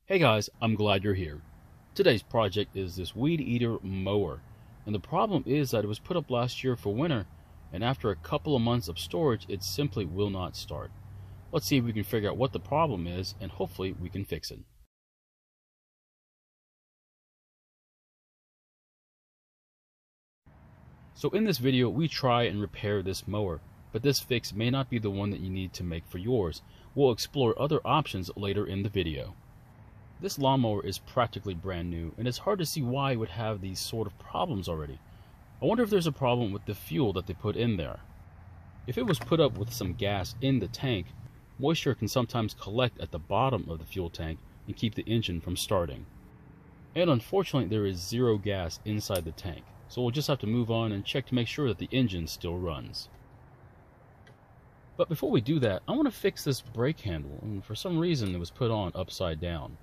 Hey guys, I'm glad you're here. Today's project is this Weedeater mower, and the problem is that it was put up last year for winter, and after a couple of months of storage it simply will not start. Let's see if we can figure out what the problem is, and hopefully we can fix it. So in this video we try and repair this mower, but this fix may not be the one that you need to make for yours. We'll explore other options later in the video. This lawnmower is practically brand new, and it's hard to see why it would have these sort of problems already. I wonder if there's a problem with the fuel that they put in there. If it was put up with some gas in the tank, moisture can sometimes collect at the bottom of the fuel tank and keep the engine from starting. And unfortunately there is zero gas inside the tank, so we'll just have to move on and check to make sure that the engine still runs. But before we do that, I want to fix this brake handle, and for some reason it was put on upside down.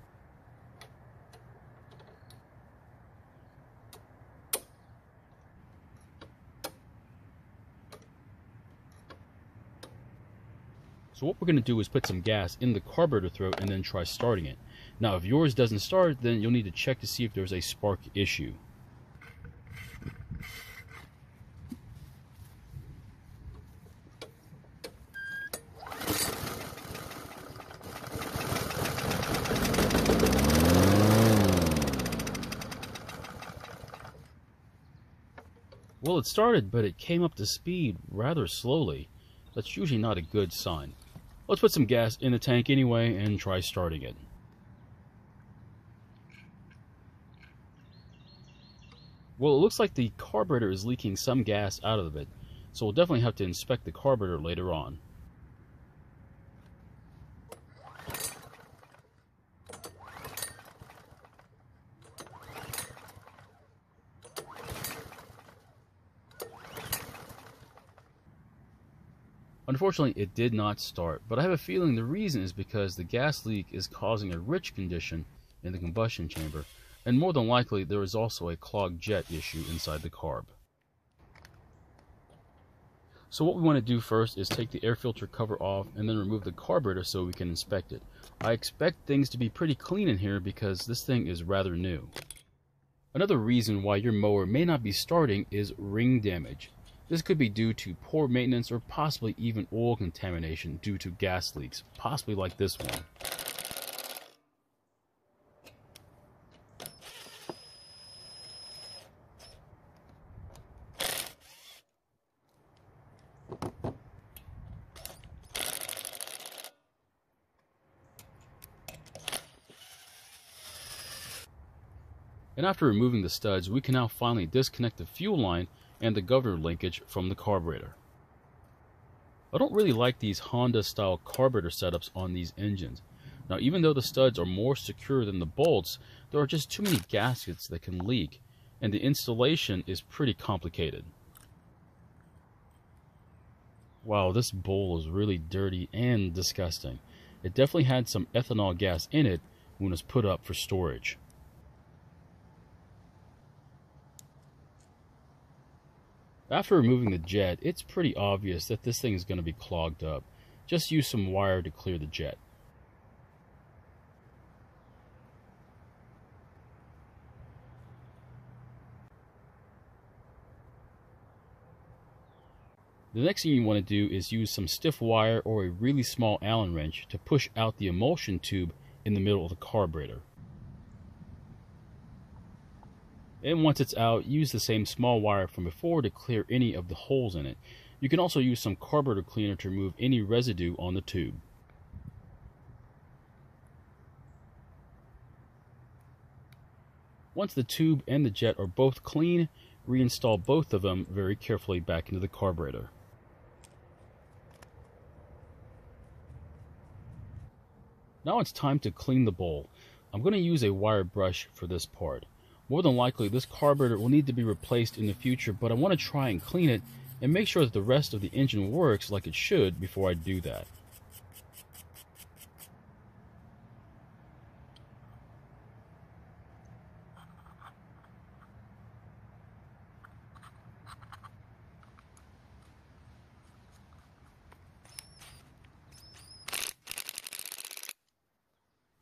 So what we're going to do is put some gas in the carburetor throat and then try starting it. Now if yours doesn't start, then you'll need to check to see if there's a spark issue. Well, it started, but it came up to speed rather slowly. That's usually not a good sign. Let's put some gas in the tank anyway and try starting it. Well, it looks like the carburetor is leaking some gas out of it, so we'll definitely have to inspect the carburetor later on. Unfortunately, it did not start, but I have a feeling the reason is because the gas leak is causing a rich condition in the combustion chamber, and more than likely there is also a clogged jet issue inside the carb. So what we want to do first is take the air filter cover off and then remove the carburetor so we can inspect it. I expect things to be pretty clean in here because this thing is rather new. Another reason why your mower may not be starting is ring damage. This could be due to poor maintenance or possibly even oil contamination due to gas leaks, possibly like this one. And after removing the studs, we can now finally disconnect the fuel line and the governor linkage from the carburetor. I don't really like these Honda style carburetor setups on these engines. Now even though the studs are more secure than the bolts, there are just too many gaskets that can leak, and the installation is pretty complicated. Wow, this bowl is really dirty and disgusting. It definitely had some ethanol gas in it when it was put up for storage. After removing the jet, it's pretty obvious that this thing is going to be clogged up. Just use some wire to clear the jet. The next thing you want to do is use some stiff wire or a really small Allen wrench to push out the emulsion tube in the middle of the carburetor. And once it's out, use the same small wire from before to clear any of the holes in it. You can also use some carburetor cleaner to remove any residue on the tube. Once the tube and the jet are both clean, reinstall both of them very carefully back into the carburetor. Now it's time to clean the bowl. I'm going to use a wire brush for this part. More than likely, this carburetor will need to be replaced in the future, but I want to try and clean it and make sure that the rest of the engine works like it should before I do that.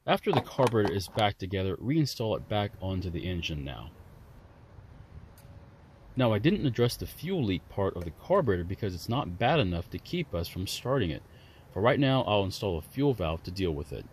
After the carburetor is back together, reinstall it back onto the engine now. Now I didn't address the fuel leak part of the carburetor because it's not bad enough to keep us from starting it. For right now, I'll install a fuel valve to deal with it.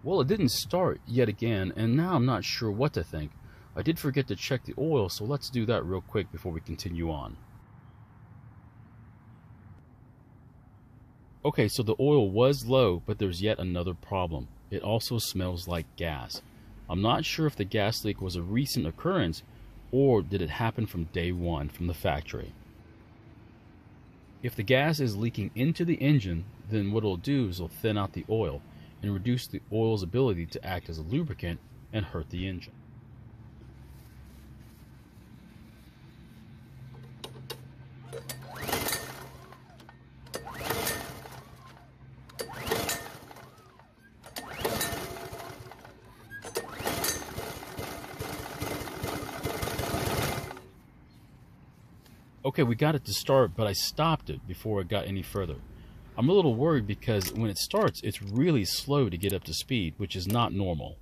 Well, it didn't start yet again, and now I'm not sure what to think. I did forget to check the oil, so let's do that real quick before we continue on. Okay, so the oil was low, but there's yet another problem. It also smells like gas. I'm not sure if the gas leak was a recent occurrence, or did it happen from day one from the factory. If the gas is leaking into the engine, then what it'll do is it'll thin out the oil and reduce the oil's ability to act as a lubricant and hurt the engine. Okay, we got it to start, but I stopped it before it got any further. I'm a little worried because when it starts, it's really slow to get up to speed, which is not normal.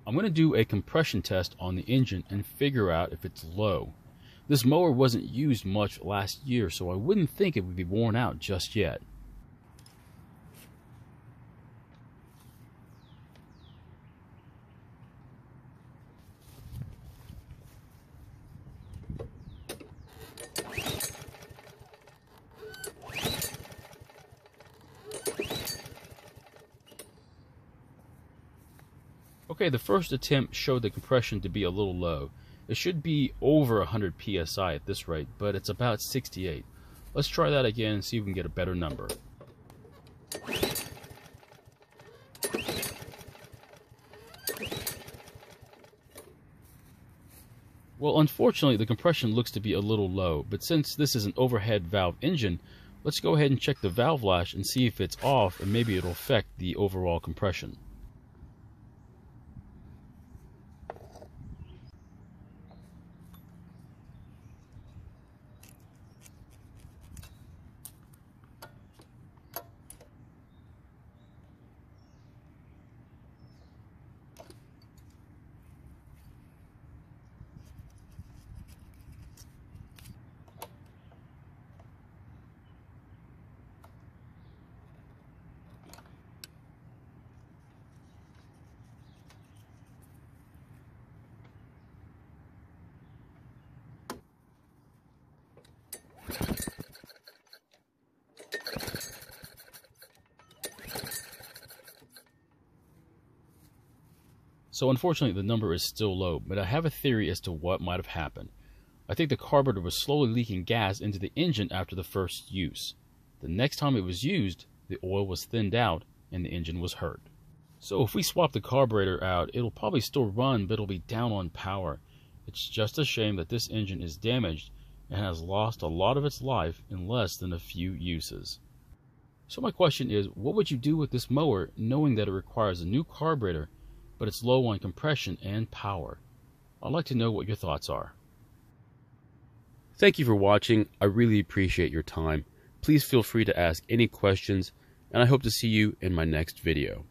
I'm going to do a compression test on the engine and figure out if it's low. This mower wasn't used much last year, so I wouldn't think it would be worn out just yet. Okay, the first attempt showed the compression to be a little low. It should be over 100 psi at this rate, but it's about 68. Let's try that again and see if we can get a better number. Well, unfortunately, the compression looks to be a little low, but since this is an overhead valve engine, let's go ahead and check the valve lash and see if it's off, and maybe it'll affect the overall compression. So unfortunately the number is still low, but I have a theory as to what might have happened. I think the carburetor was slowly leaking gas into the engine after the first use. The next time it was used, the oil was thinned out and the engine was hurt. So if we swap the carburetor out, it'll probably still run, but it'll be down on power. It's just a shame that this engine is damaged and has lost a lot of its life in less than a few uses. So my question is, what would you do with this mower knowing that it requires a new carburetor, but it's low on compression and power? I'd like to know what your thoughts are. Thank you for watching. I really appreciate your time. Please feel free to ask any questions, and I hope to see you in my next video.